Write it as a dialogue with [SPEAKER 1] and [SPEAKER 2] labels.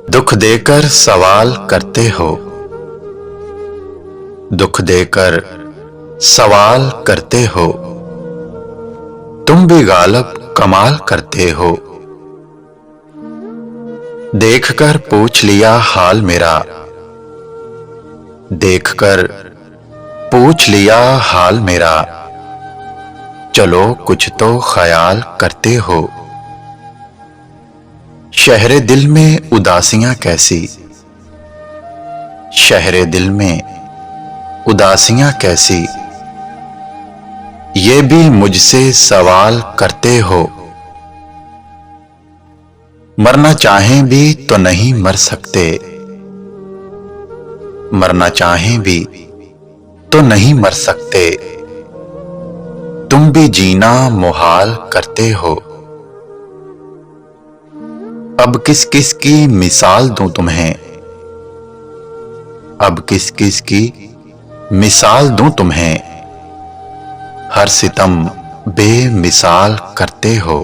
[SPEAKER 1] दुख देकर सवाल करते हो, दुख देकर सवाल करते हो, तुम भी गालब कमाल करते हो। देखकर पूछ लिया हाल मेरा, देखकर पूछ लिया हाल मेरा, चलो कुछ तो ख्याल करते हो। शहरे दिल में उदासियां कैसी, शहरे दिल में उदासियां कैसी, ये भी मुझसे सवाल करते हो। मरना चाहें भी तो नहीं मर सकते, मरना चाहें भी तो नहीं मर सकते, तुम भी जीना मुहाल करते हो। अब किस किस की मिसाल दूं तुम्हें, अब किस किस की मिसाल दूं तुम्हें, हर सितम बेमिसाल करते हो।